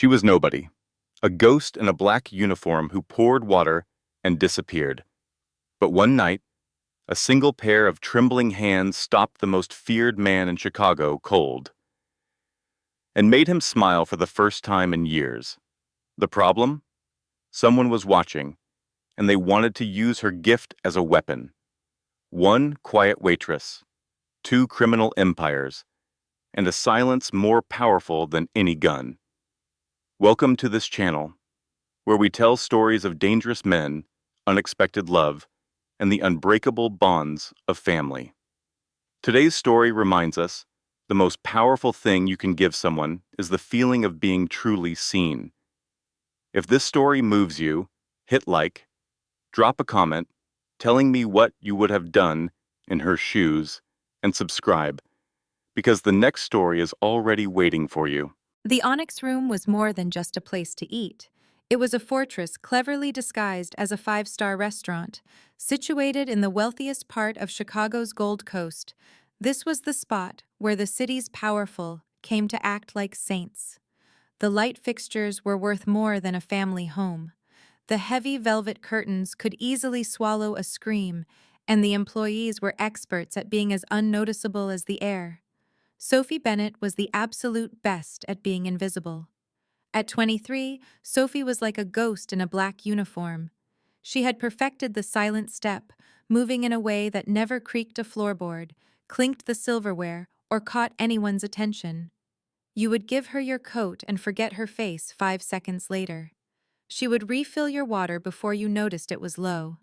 She was nobody, a ghost in a black uniform who poured water and disappeared. But one night, a single pair of trembling hands stopped the most feared man in Chicago cold and made him smile for the first time in years. The problem? Someone was watching, and they wanted to use her gift as a weapon. One quiet waitress, two criminal empires, and a silence more powerful than any gun. Welcome to this channel, where we tell stories of dangerous men, unexpected love, and the unbreakable bonds of family. Today's story reminds us the most powerful thing you can give someone is the feeling of being truly seen. If this story moves you, hit like, drop a comment telling me what you would have done in her shoes, and subscribe, because the next story is already waiting for you. The Onyx Room was more than just a place to eat. It was a fortress cleverly disguised as a five-star restaurant, situated in the wealthiest part of Chicago's Gold Coast. This was the spot where the city's powerful came to act like saints. The light fixtures were worth more than a family home. The heavy velvet curtains could easily swallow a scream, and the employees were experts at being as unnoticeable as the air. Sophie Bennett was the absolute best at being invisible. At 23, Sophie was like a ghost in a black uniform. She had perfected the silent step, moving in a way that never creaked a floorboard, clinked the silverware, or caught anyone's attention. You would give her your coat and forget her face 5 seconds later. She would refill your water before you noticed it was low.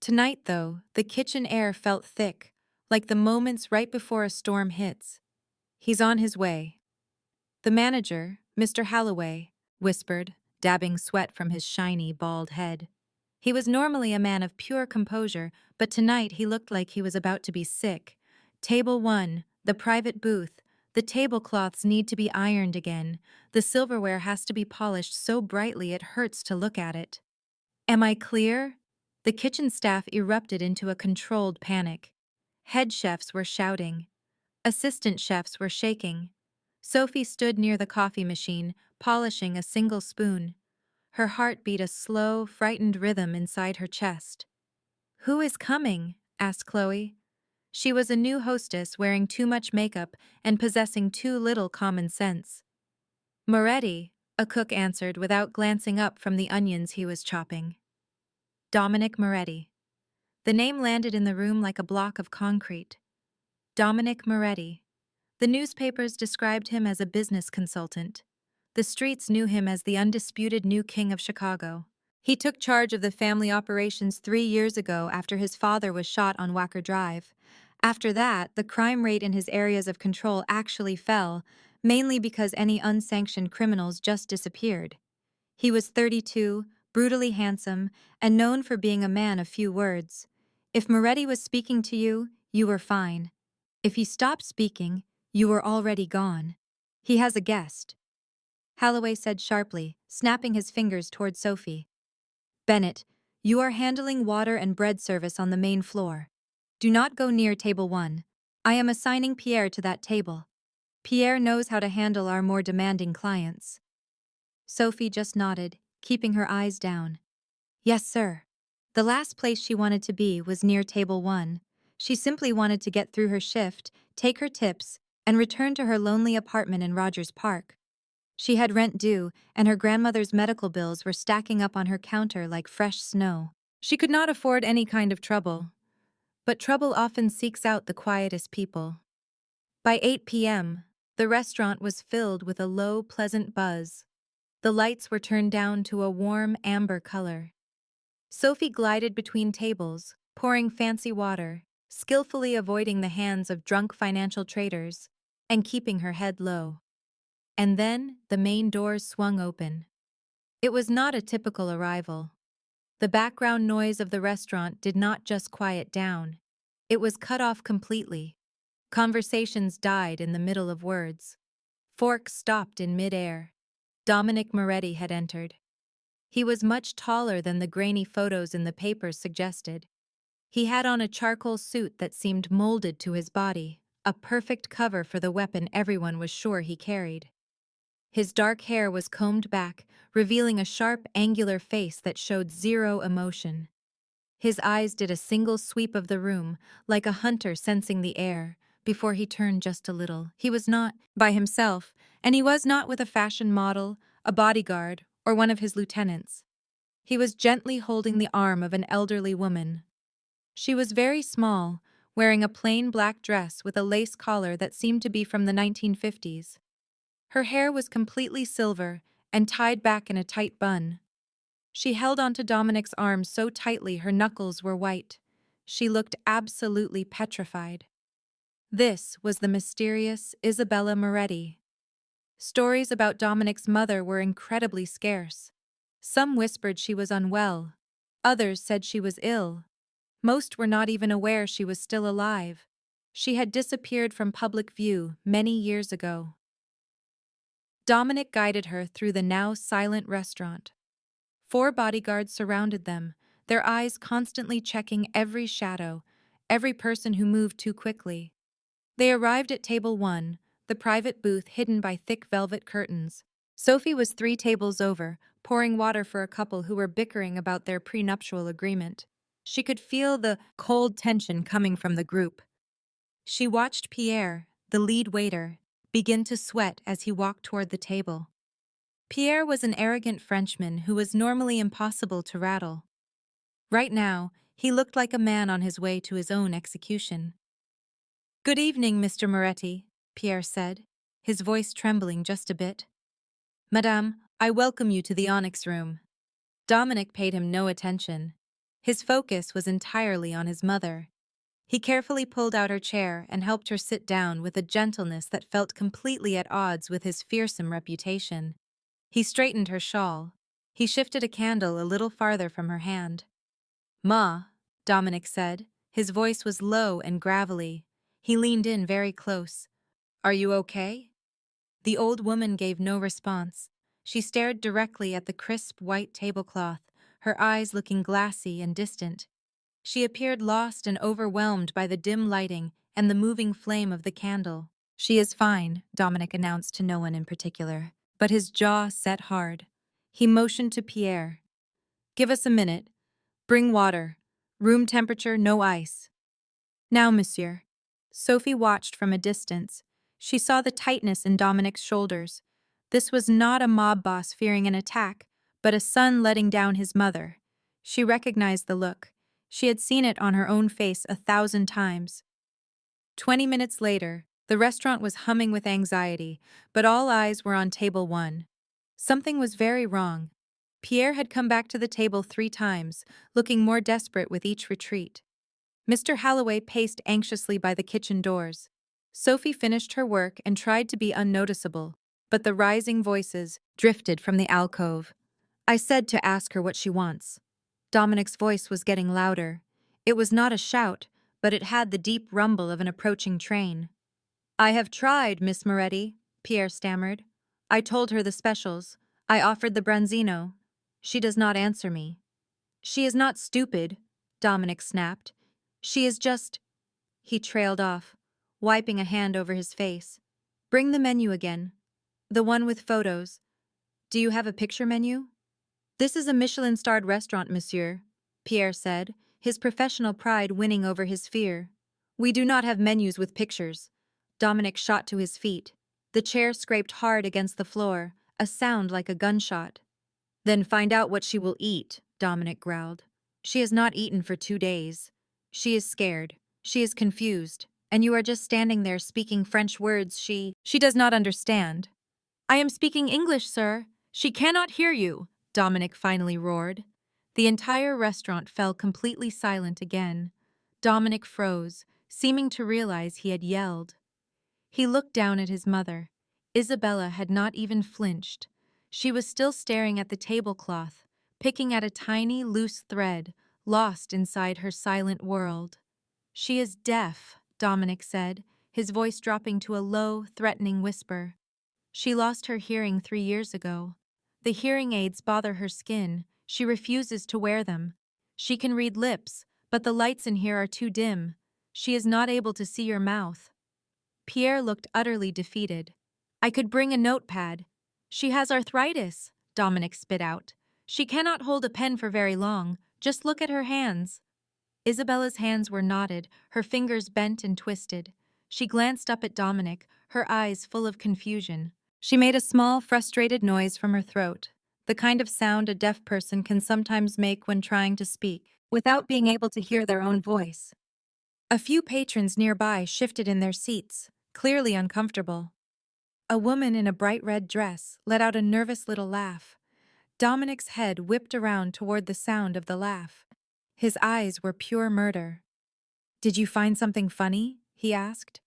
Tonight, though, the kitchen air felt thick, like the moments right before a storm hits. "He's on his way." The manager, Mr. Halloway, whispered, dabbing sweat from his shiny, bald head. He was normally a man of pure composure, but tonight he looked like he was about to be sick. "Table 1, the private booth. The tablecloths need to be ironed again. The silverware has to be polished so brightly it hurts to look at it." "Am I clear?" The kitchen staff erupted into a controlled panic. Head chefs were shouting. Assistant chefs were shaking. Sophie stood near the coffee machine, polishing a single spoon. Her heart beat a slow, frightened rhythm inside her chest. "Who is coming?" asked Chloe. She was a new hostess wearing too much makeup and possessing too little common sense. "Moretti," a cook answered without glancing up from the onions he was chopping. Dominic Moretti. The name landed in the room like a block of concrete. Dominic Moretti. The newspapers described him as a business consultant. The streets knew him as the undisputed new king of Chicago. He took charge of the family operations 3 years ago after his father was shot on Wacker Drive. After that, the crime rate in his areas of control actually fell, mainly because any unsanctioned criminals just disappeared. He was 32, brutally handsome, and known for being a man of few words. If Moretti was speaking to you, you were fine. If he stopped speaking, you were already gone. "He has a guest," Halloway said sharply, snapping his fingers toward Sophie. "Bennett, you are handling water and bread service on the main floor. Do not go near table 1. I am assigning Pierre to that table. Pierre knows how to handle our more demanding clients." Sophie just nodded, keeping her eyes down. "Yes, sir." The last place she wanted to be was near table 1. She simply wanted to get through her shift, take her tips, and return to her lonely apartment in Rogers Park. She had rent due, and her grandmother's medical bills were stacking up on her counter like fresh snow. She could not afford any kind of trouble. But trouble often seeks out the quietest people. By 8 p.m., the restaurant was filled with a low, pleasant buzz. The lights were turned down to a warm, amber color. Sophie glided between tables, pouring fancy water, skillfully avoiding the hands of drunk financial traders, and keeping her head low. And then the main doors swung open. It was not a typical arrival. The background noise of the restaurant did not just quiet down. It was cut off completely. Conversations died in the middle of words. Forks stopped in midair. Dominic Moretti had entered. He was much taller than the grainy photos in the papers suggested. He had on a charcoal suit that seemed molded to his body, a perfect cover for the weapon everyone was sure he carried. His dark hair was combed back, revealing a sharp, angular face that showed zero emotion. His eyes did a single sweep of the room, like a hunter sensing the air, before he turned just a little. He was not by himself, and he was not with a fashion model, a bodyguard, or one of his lieutenants. He was gently holding the arm of an elderly woman. She was very small, wearing a plain black dress with a lace collar that seemed to be from the 1950s. Her hair was completely silver and tied back in a tight bun. She held onto Dominic's arm so tightly her knuckles were white. She looked absolutely petrified. This was the mysterious Isabella Moretti. Stories about Dominic's mother were incredibly scarce. Some whispered she was unwell. Others said she was ill. Most were not even aware she was still alive. She had disappeared from public view many years ago. Dominic guided her through the now silent restaurant. 4 bodyguards surrounded them, their eyes constantly checking every shadow, every person who moved too quickly. They arrived at table 1, the private booth hidden by thick velvet curtains. Sophie was 3 tables over, pouring water for a couple who were bickering about their prenuptial agreement. She could feel the cold tension coming from the group. She watched Pierre, the lead waiter, begin to sweat as he walked toward the table. Pierre was an arrogant Frenchman who was normally impossible to rattle. Right now, he looked like a man on his way to his own execution. "Good evening, Mr. Moretti," Pierre said, his voice trembling just a bit. "Madame, I welcome you to the Onyx Room." Dominic paid him no attention. His focus was entirely on his mother. He carefully pulled out her chair and helped her sit down with a gentleness that felt completely at odds with his fearsome reputation. He straightened her shawl. He shifted a candle a little farther from her hand. "Ma," Dominic said. His voice was low and gravelly. He leaned in very close. "Are you okay?" The old woman gave no response. She stared directly at the crisp white tablecloth, her eyes looking glassy and distant. She appeared lost and overwhelmed by the dim lighting and the moving flame of the candle. "She is fine," Dominic announced to no one in particular, but his jaw set hard. He motioned to Pierre. "Give us a minute. Bring water. Room temperature, no ice." "Now, monsieur." Sophie watched from a distance. She saw the tightness in Dominic's shoulders. This was not a mob boss fearing an attack, but a son letting down his mother. She recognized the look. She had seen it on her own face 1,000 times. 20 minutes later, the restaurant was humming with anxiety, but all eyes were on table 1. Something was very wrong. Pierre had come back to the table 3 times, looking more desperate with each retreat. Mr. Halloway paced anxiously by the kitchen doors. Sophie finished her work and tried to be unnoticeable, but the rising voices drifted from the alcove. "I said to ask her what she wants." Dominic's voice was getting louder. It was not a shout, but it had the deep rumble of an approaching train. "I have tried, Miss Moretti," Pierre stammered. "I told her the specials. I offered the branzino. She does not answer me." "She is not stupid," Dominic snapped. "She is just—" He trailed off, wiping a hand over his face. "Bring the menu again. The one with photos. Do you have a picture menu?" "This is a Michelin-starred restaurant, monsieur," Pierre said, his professional pride winning over his fear. "We do not have menus with pictures." Dominic shot to his feet. The chair scraped hard against the floor, a sound like a gunshot. "Then find out what she will eat," Dominic growled. "She has not eaten for 2 days. She is scared. She is confused. And you are just standing there speaking French words she does not understand." "I am speaking English, sir. She cannot hear you," Dominic finally roared. The entire restaurant fell completely silent again. Dominic froze, seeming to realize he had yelled. He looked down at his mother. Isabella had not even flinched. She was still staring at the tablecloth, picking at a tiny, loose thread, lost inside her silent world. "She is deaf," Dominic said, his voice dropping to a low, threatening whisper. "She lost her hearing 3 years ago. The hearing aids bother her skin. She refuses to wear them. She can read lips, but the lights in here are too dim. She is not able to see your mouth." Pierre looked utterly defeated. "I could bring a notepad." She has arthritis, Dominic spit out. She cannot hold a pen for very long. Just look at her hands. Isabella's hands were knotted, her fingers bent and twisted. She glanced up at Dominic, her eyes full of confusion. She made a small, frustrated noise from her throat, the kind of sound a deaf person can sometimes make when trying to speak, without being able to hear their own voice. A few patrons nearby shifted in their seats, clearly uncomfortable. A woman in a bright red dress let out a nervous little laugh. Dominic's head whipped around toward the sound of the laugh. His eyes were pure murder. "Did you find something funny?" he asked.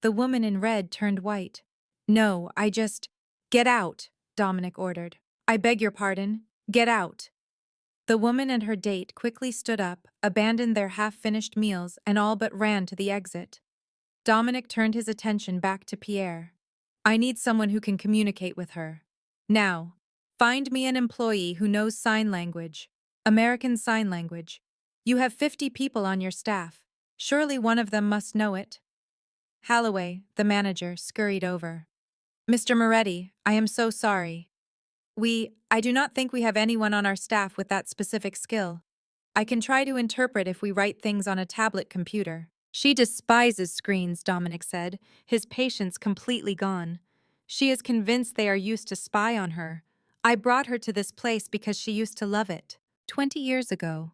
The woman in red turned white. "No, I just—" "Get out," Dominic ordered. "I beg your pardon. Get out." The woman and her date quickly stood up, abandoned their half-finished meals, and all but ran to the exit. Dominic turned his attention back to Pierre. "I need someone who can communicate with her. Now, find me an employee who knows sign language. American Sign Language. You have 50 people on your staff. Surely one of them must know it." Holloway, the manager, scurried over. "Mr. Moretti, I am so sorry. I do not think we have anyone on our staff with that specific skill. I can try to interpret if we write things on a tablet computer." "She despises screens," Dominic said, his patience completely gone. "She is convinced they are used to spy on her. I brought her to this place because she used to love it. 20 years ago.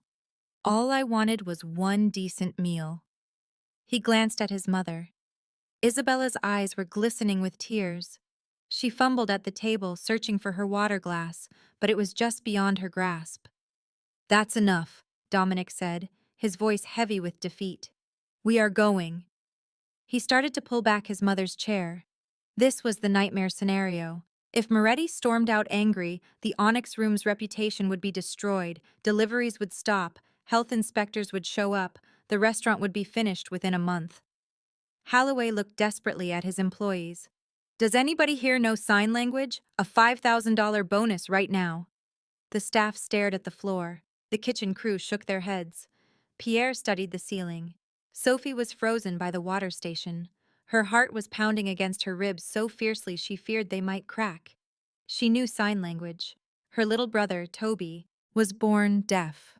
All I wanted was one decent meal." He glanced at his mother. Isabella's eyes were glistening with tears. She fumbled at the table, searching for her water glass, but it was just beyond her grasp. "That's enough," Dominic said, his voice heavy with defeat. "We are going." He started to pull back his mother's chair. This was the nightmare scenario. If Moretti stormed out angry, the Onyx Room's reputation would be destroyed, deliveries would stop, health inspectors would show up, the restaurant would be finished within a month. Holloway looked desperately at his employees. "Does anybody here know sign language? A $5,000 bonus right now." The staff stared at the floor. The kitchen crew shook their heads. Pierre studied the ceiling. Sophie was frozen by the water station. Her heart was pounding against her ribs so fiercely she feared they might crack. She knew sign language. Her little brother, Toby, was born deaf.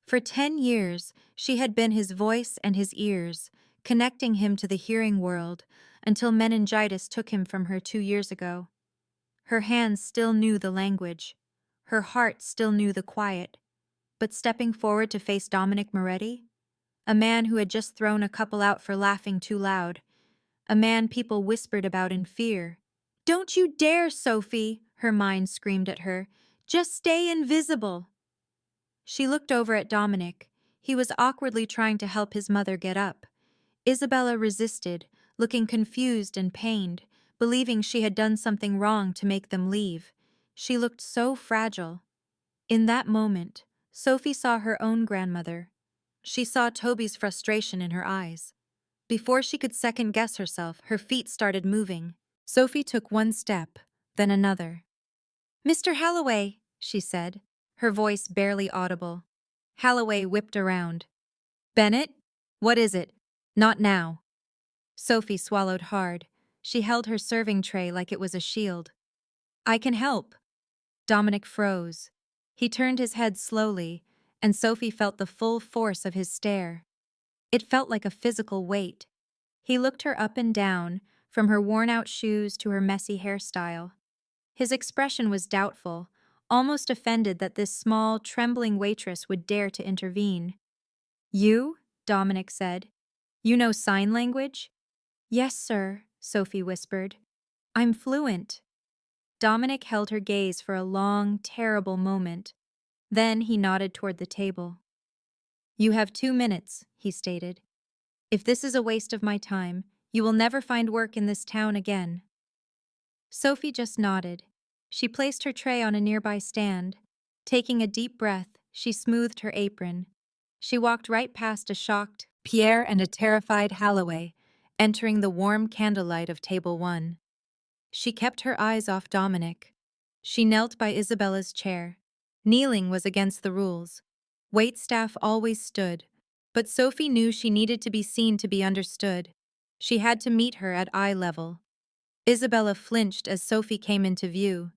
For 10 years, she had been his voice and his ears, connecting him to the hearing world, until meningitis took him from her 2 years ago. Her hands still knew the language. Her heart still knew the quiet. But stepping forward to face Dominic Moretti? A man who had just thrown a couple out for laughing too loud. A man people whispered about in fear. "Don't you dare, Sophie!" her mind screamed at her. "Just stay invisible!" She looked over at Dominic. He was awkwardly trying to help his mother get up. Isabella resisted, looking confused and pained, believing she had done something wrong to make them leave. She looked so fragile. In that moment, Sophie saw her own grandmother. She saw Toby's frustration in her eyes. Before she could second-guess herself, her feet started moving. Sophie took one step, then another. "Mr. Holloway," she said, her voice barely audible. Holloway whipped around. "Bennett? What is it? Not now." Sophie swallowed hard. She held her serving tray like it was a shield. "I can help." Dominic froze. He turned his head slowly, and Sophie felt the full force of his stare. It felt like a physical weight. He looked her up and down, from her worn-out shoes to her messy hairstyle. His expression was doubtful, almost offended that this small, trembling waitress would dare to intervene. "You?" Dominic said. "You know sign language?" "Yes, sir," Sophie whispered. "I'm fluent." Dominic held her gaze for a long, terrible moment. Then he nodded toward the table. "You have 2 minutes," he stated. "If this is a waste of my time, you will never find work in this town again." Sophie just nodded. She placed her tray on a nearby stand. Taking a deep breath, she smoothed her apron. She walked right past a shocked Pierre and a terrified Holloway, entering the warm candlelight of Table 1. She kept her eyes off Dominic. She knelt by Isabella's chair. Kneeling was against the rules. Waitstaff always stood, but Sophie knew she needed to be seen to be understood. She had to meet her at eye level. Isabella flinched as Sophie came into view.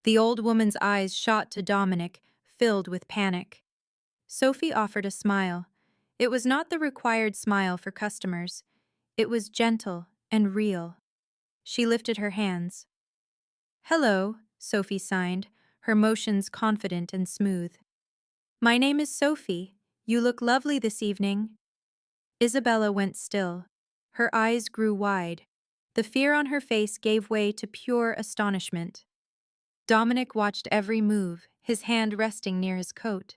The old woman's eyes shot to Dominic, filled with panic. Sophie offered a smile. It was not the required smile for customers. It was gentle and real. She lifted her hands. "Hello," Sophie signed, her motions confident and smooth. "My name is Sophie. You look lovely this evening." Isabella went still. Her eyes grew wide. The fear on her face gave way to pure astonishment. Dominic watched every move, his hand resting near his coat.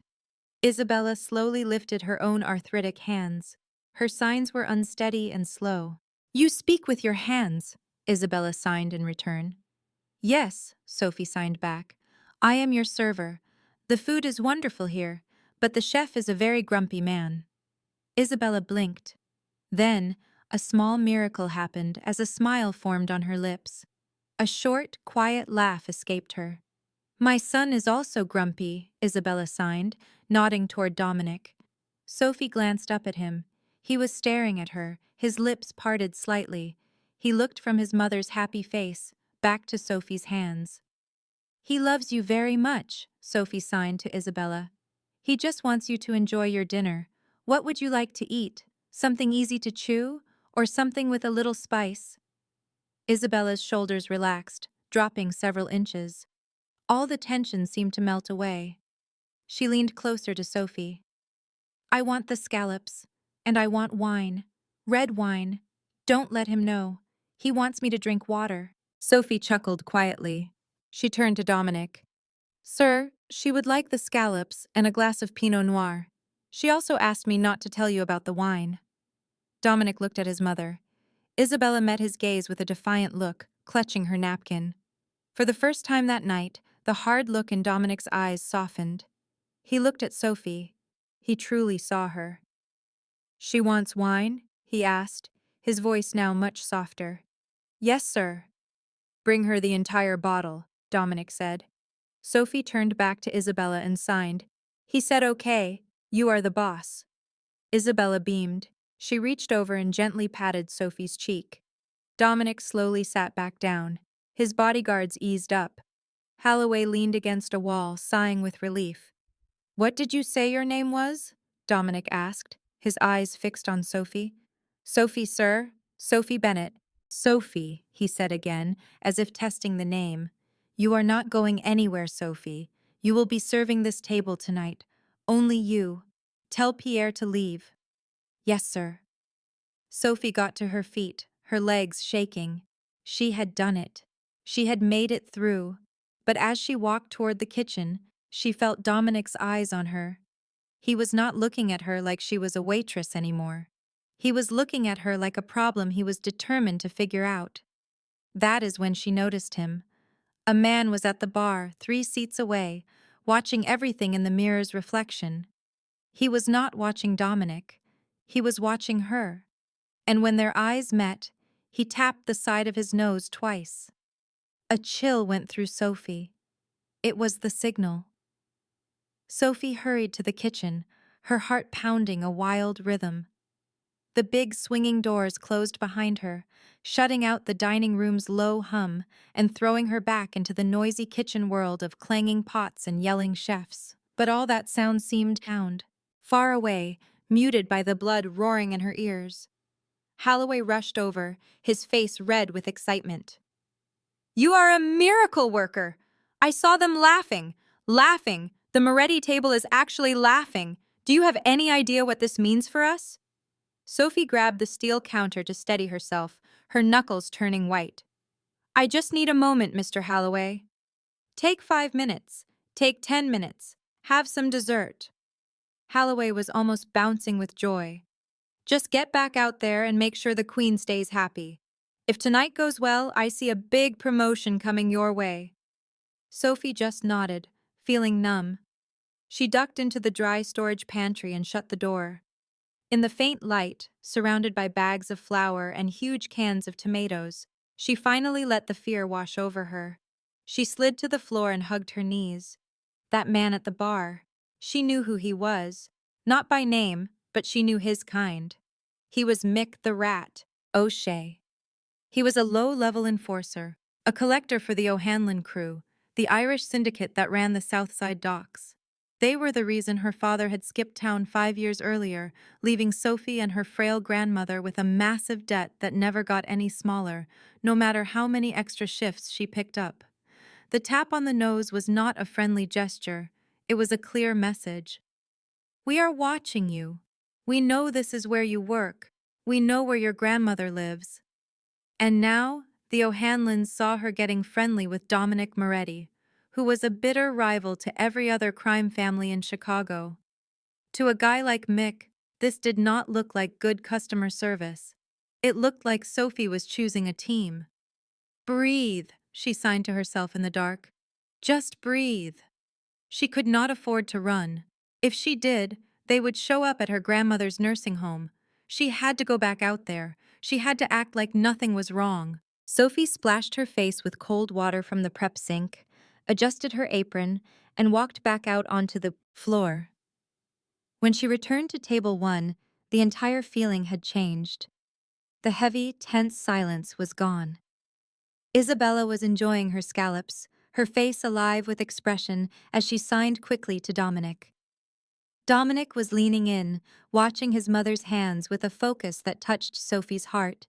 Isabella slowly lifted her own arthritic hands. Her signs were unsteady and slow. "You speak with your hands," Isabella signed in return. "Yes," Sophie signed back. "I am your server. The food is wonderful here, but the chef is a very grumpy man." Isabella blinked. Then, a small miracle happened as a smile formed on her lips. A short, quiet laugh escaped her. "My son is also grumpy," Isabella signed, nodding toward Dominic. Sophie glanced up at him. He was staring at her, his lips parted slightly. He looked from his mother's happy face, back to Sophie's hands. "He loves you very much," Sophie signed to Isabella. "He just wants you to enjoy your dinner. What would you like to eat? Something easy to chew? Or something with a little spice?" Isabella's shoulders relaxed, dropping several inches. All the tension seemed to melt away. She leaned closer to Sophie. "I want the scallops. And I want wine. Red wine. Don't let him know. He wants me to drink water." Sophie chuckled quietly. She turned to Dominic. "Sir, she would like the scallops and a glass of Pinot Noir. She also asked me not to tell you about the wine." Dominic looked at his mother. Isabella met his gaze with a defiant look, clutching her napkin. For the first time that night, the hard look in Dominic's eyes softened. He looked at Sophie. He truly saw her. "She wants wine?" he asked, his voice now much softer. "Yes, sir." "Bring her the entire bottle," Dominic said. Sophie turned back to Isabella and signed. "He said okay. You are the boss." Isabella beamed. She reached over and gently patted Sophie's cheek. Dominic slowly sat back down. His bodyguards eased up. Holloway leaned against a wall, sighing with relief. "What did you say your name was?" Dominic asked, his eyes fixed on Sophie. "Sophie, sir. Sophie Bennett." "Sophie," he said again, as if testing the name. "You are not going anywhere, Sophie. You will be serving this table tonight. Only you. Tell Pierre to leave." "Yes, sir." Sophie got to her feet, her legs shaking. She had done it. She had made it through. But as she walked toward the kitchen, she felt Dominic's eyes on her. He was not looking at her like she was a waitress anymore. He was looking at her like a problem he was determined to figure out. That is when she noticed him. A man was at the bar, 3 seats away, watching everything in the mirror's reflection. He was not watching Dominic. He was watching her. And when their eyes met, he tapped the side of his nose twice. A chill went through Sophie. It was the signal. Sophie hurried to the kitchen, her heart pounding a wild rhythm. The big swinging doors closed behind her, shutting out the dining room's low hum and throwing her back into the noisy kitchen world of clanging pots and yelling chefs. But all that sound seemed far away, muted by the blood roaring in her ears. Holloway rushed over, his face red with excitement. "You are a miracle worker! I saw them laughing. Laughing. The Moretti table is actually laughing. Do you have any idea what this means for us?" Sophie grabbed the steel counter to steady herself, her knuckles turning white. "I just need a moment, Mr. Holloway." "Take 5 minutes. Take 10 minutes. Have some dessert." Holloway was almost bouncing with joy. "Just get back out there and make sure the queen stays happy. If tonight goes well, I see a big promotion coming your way." Sophie just nodded, feeling numb. She ducked into the dry storage pantry and shut the door. In the faint light, surrounded by bags of flour and huge cans of tomatoes, she finally let the fear wash over her. She slid to the floor and hugged her knees. That man at the bar. She knew who he was. Not by name, but she knew his kind. He was Mick the Rat, O'Shea. He was a low-level enforcer, a collector for the O'Hanlon crew, the Irish syndicate that ran the Southside docks. They were the reason her father had skipped town 5 years earlier, leaving Sophie and her frail grandmother with a massive debt that never got any smaller, no matter how many extra shifts she picked up. The tap on the nose was not a friendly gesture, it was a clear message. "We are watching you. We know this is where you work. We know where your grandmother lives." And now, the O'Hanlons saw her getting friendly with Dominic Moretti, who was a bitter rival to every other crime family in Chicago. To a guy like Mick, this did not look like good customer service. It looked like Sophie was choosing a team. "Breathe," she signed to herself in the dark. "Just breathe." She could not afford to run. If she did, they would show up at her grandmother's nursing home. She had to go back out there. She had to act like nothing was wrong. Sophie splashed her face with cold water from the prep sink, adjusted her apron, and walked back out onto the floor. When she returned to table 1, the entire feeling had changed. The heavy, tense silence was gone. Isabella was enjoying her scallops, her face alive with expression as she signed quickly to Dominic. Dominic was leaning in, watching his mother's hands with a focus that touched Sophie's heart.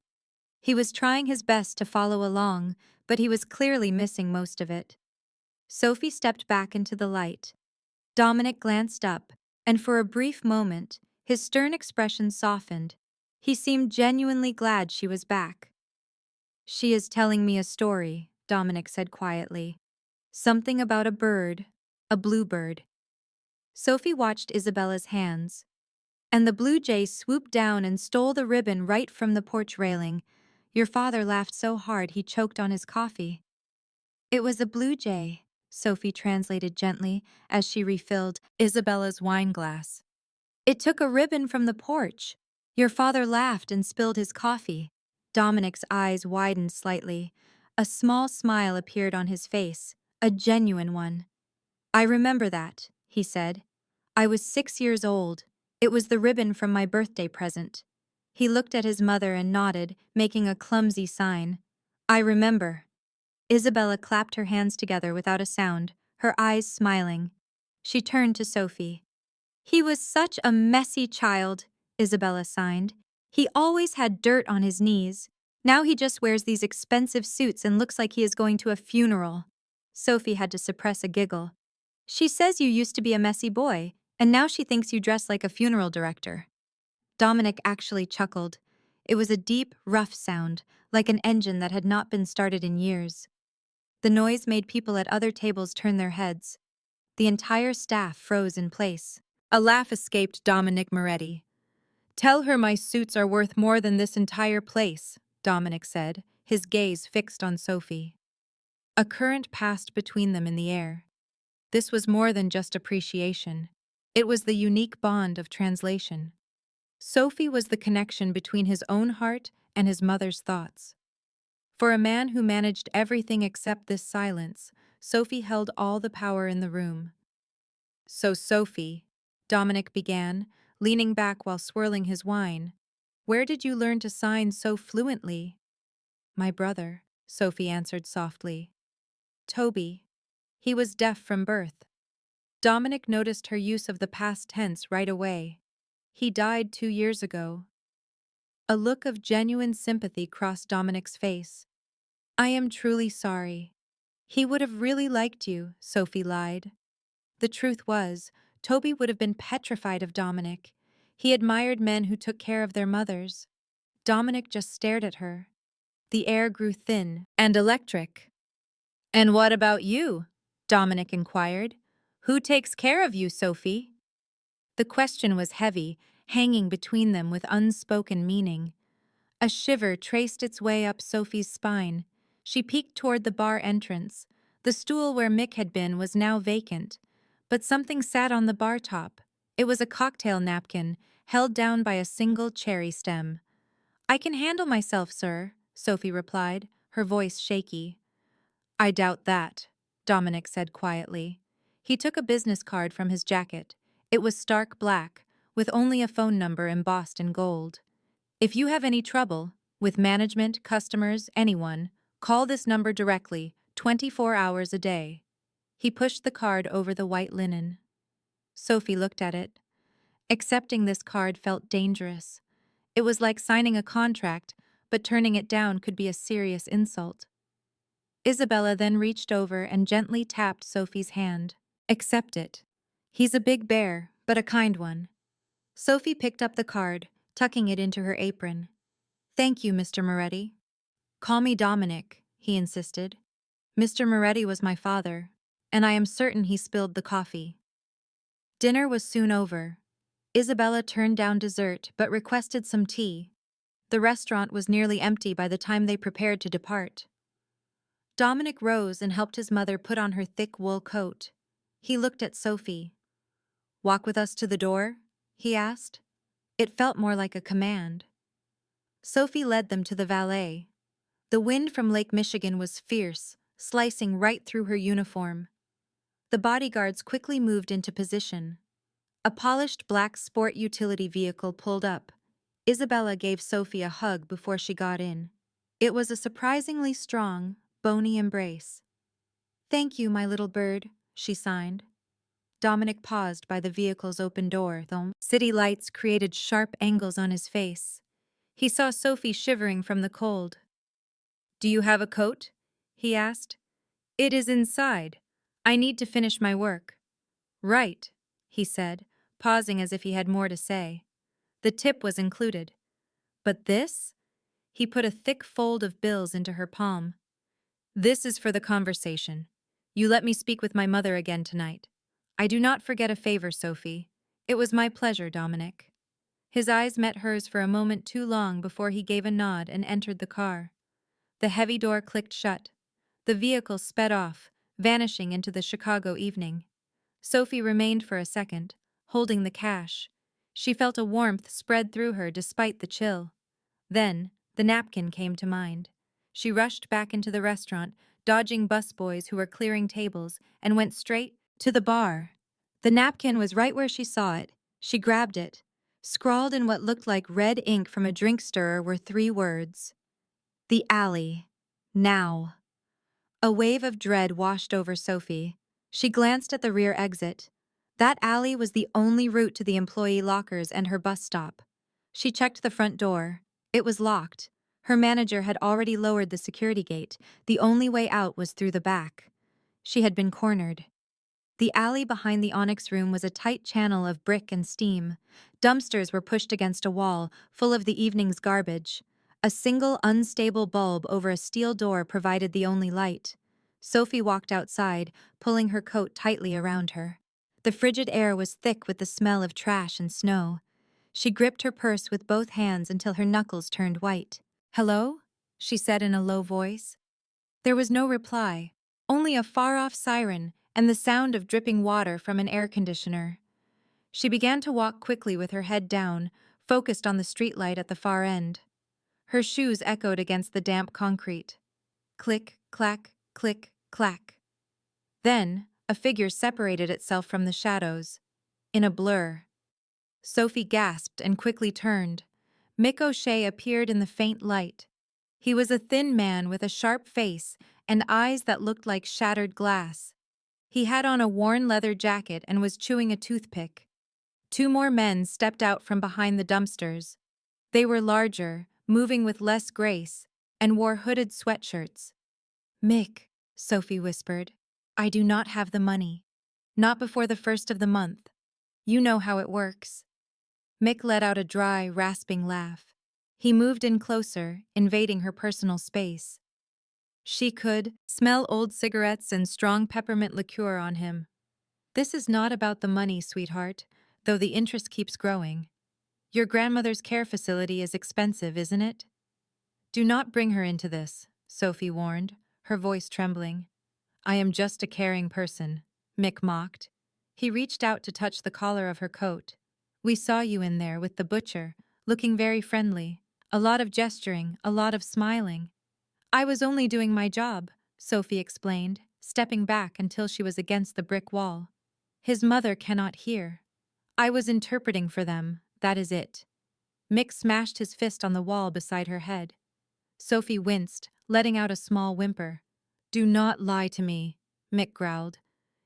He was trying his best to follow along, but he was clearly missing most of it. Sophie stepped back into the light. Dominic glanced up, and for a brief moment, his stern expression softened. He seemed genuinely glad she was back. "She is telling me a story," Dominic said quietly. "Something about a bird, a bluebird." Sophie watched Isabella's hands, and the blue jay swooped down and stole the ribbon right from the porch railing. Your father laughed so hard he choked on his coffee. "It was a blue jay," Sophie translated gently as she refilled Isabella's wine glass. "It took a ribbon from the porch. Your father laughed and spilled his coffee." Dominic's eyes widened slightly. A small smile appeared on his face, a genuine one. "I remember that," he said. "I was 6 years old. It was the ribbon from my birthday present." He looked at his mother and nodded, making a clumsy sign. "I remember." Isabella clapped her hands together without a sound, her eyes smiling. She turned to Sophie. "He was such a messy child," Isabella signed. "He always had dirt on his knees. Now he just wears these expensive suits and looks like he is going to a funeral." Sophie had to suppress a giggle. "She says you used to be a messy boy, and now she thinks you dress like a funeral director." Dominic actually chuckled. It was a deep, rough sound, like an engine that had not been started in years. The noise made people at other tables turn their heads. The entire staff froze in place. A laugh escaped Dominic Moretti. "Tell her my suits are worth more than this entire place," Dominic said, his gaze fixed on Sophie. A current passed between them in the air. This was more than just appreciation. It was the unique bond of translation. Sophie was the connection between his own heart and his mother's thoughts. For a man who managed everything except this silence, Sophie held all the power in the room. "So, Sophie," Dominic began, leaning back while swirling his wine, "where did you learn to sign so fluently?" "My brother," Sophie answered softly. "Toby. He was deaf from birth." Dominic noticed her use of the past tense right away. "He died 2 years ago." A look of genuine sympathy crossed Dominic's face. "I am truly sorry." "He would have really liked you," Sophie lied. The truth was, Toby would have been petrified of Dominic. He admired men who took care of their mothers. Dominic just stared at her. The air grew thin and electric. "And what about you?" Dominic inquired. "Who takes care of you, Sophie?" The question was heavy, hanging between them with unspoken meaning. A shiver traced its way up Sophie's spine. She peeked toward the bar entrance. The stool where Mick had been was now vacant, but something sat on the bar top. It was a cocktail napkin, held down by a single cherry stem. "I can handle myself, sir," Sophie replied, her voice shaky. "I doubt that," Dominic said quietly. He took a business card from his jacket. It was stark black, with only a phone number embossed in gold. "If you have any trouble," With management, customers, anyone, call this number directly, 24 hours a day. He pushed the card over the white linen. Sophie looked at it. Accepting this card felt dangerous. It was like signing a contract, but turning it down could be a serious insult. Isabella then reached over and gently tapped Sophie's hand. Accept it. He's a big bear, but a kind one. Sophie picked up the card, tucking it into her apron. Thank you, Mr. Moretti. Call me Dominic, he insisted. Mr. Moretti was my father, and I am certain he spilled the coffee. Dinner was soon over. Isabella turned down dessert but requested some tea. The restaurant was nearly empty by the time they prepared to depart. Dominic rose and helped his mother put on her thick wool coat. He looked at Sophie. Walk with us to the door? He asked. It felt more like a command. Sophie led them to the valet. The wind from Lake Michigan was fierce, slicing right through her uniform. The bodyguards quickly moved into position. A polished black sport utility vehicle pulled up. Isabella gave Sophie a hug before she got in. It was a surprisingly strong, bony embrace. Thank you, my little bird, she signed. Dominic paused by the vehicle's open door, though city lights created sharp angles on his face. He saw Sophie shivering from the cold. Do you have a coat? He asked. It is inside. I need to finish my work. Right, he said, pausing as if he had more to say. The tip was included. But this? He put a thick fold of bills into her palm. This is for the conversation. You let me speak with my mother again tonight. I do not forget a favor, Sophie. It was my pleasure, Dominic. His eyes met hers for a moment too long before he gave a nod and entered the car. The heavy door clicked shut. The vehicle sped off, vanishing into the Chicago evening. Sophie remained for a second, holding the cash. She felt a warmth spread through her despite the chill. Then, the napkin came to mind. She rushed back into the restaurant, dodging busboys who were clearing tables, and went straight to the bar. The napkin was right where she saw it. She grabbed it. Scrawled in what looked like red ink from a drink stirrer were 3 words. The alley. Now. A wave of dread washed over Sophie. She glanced at the rear exit. That alley was the only route to the employee lockers and her bus stop. She checked the front door. It was locked. Her manager had already lowered the security gate. The only way out was through the back. She had been cornered. The alley behind the Onyx room was a tight channel of brick and steam. Dumpsters were pushed against a wall, full of the evening's garbage. A single unstable bulb over a steel door provided the only light. Sophie walked outside, pulling her coat tightly around her. The frigid air was thick with the smell of trash and snow. She gripped her purse with both hands until her knuckles turned white. Hello? She said in a low voice. There was no reply, only a far-off siren and the sound of dripping water from an air conditioner. She began to walk quickly with her head down, focused on the streetlight at the far end. Her shoes echoed against the damp concrete. Click, clack, click, clack. Then, a figure separated itself from the shadows. In a blur. Sophie gasped and quickly turned. Mick O'Shea appeared in the faint light. He was a thin man with a sharp face and eyes that looked like shattered glass. He had on a worn leather jacket and was chewing a toothpick. 2 more men stepped out from behind the dumpsters. They were larger, moving with less grace, and wore hooded sweatshirts. Mick, Sophie whispered, I do not have the money. Not before the 1st of the month. You know how it works. Mick let out a dry, rasping laugh. He moved in closer, invading her personal space. She could smell old cigarettes and strong peppermint liqueur on him. This is not about the money, sweetheart, though the interest keeps growing. Your grandmother's care facility is expensive, isn't it? Do not bring her into this, Sophie warned, her voice trembling. I am just a caring person, Mick mocked. He reached out to touch the collar of her coat. We saw you in there with the butcher, looking very friendly. A lot of gesturing, a lot of smiling. I was only doing my job, Sophie explained, stepping back until she was against the brick wall. His mother cannot hear. I was interpreting for them, that is it. Mick smashed his fist on the wall beside her head. Sophie winced, letting out a small whimper. "Do not lie to me," Mick growled.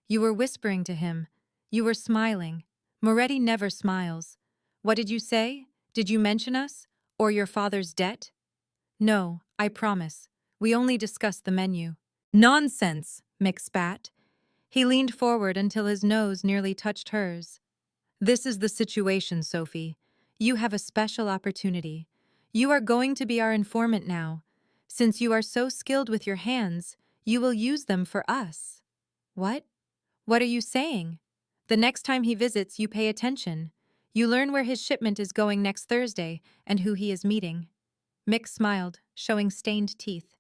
"You were whispering to him. You were smiling. Moretti never smiles. What did you say? Did you mention us? Or your father's debt?" "No, I promise. We only discussed the menu." "Nonsense," Mick spat. He leaned forward until his nose nearly touched hers. "This is the situation, Sophie. You have a special opportunity. You are going to be our informant now. Since you are so skilled with your hands, you will use them for us." "What? What are you saying?" "The next time he visits, you pay attention. You learn where his shipment is going next Thursday and who he is meeting." Mick smiled, showing stained teeth.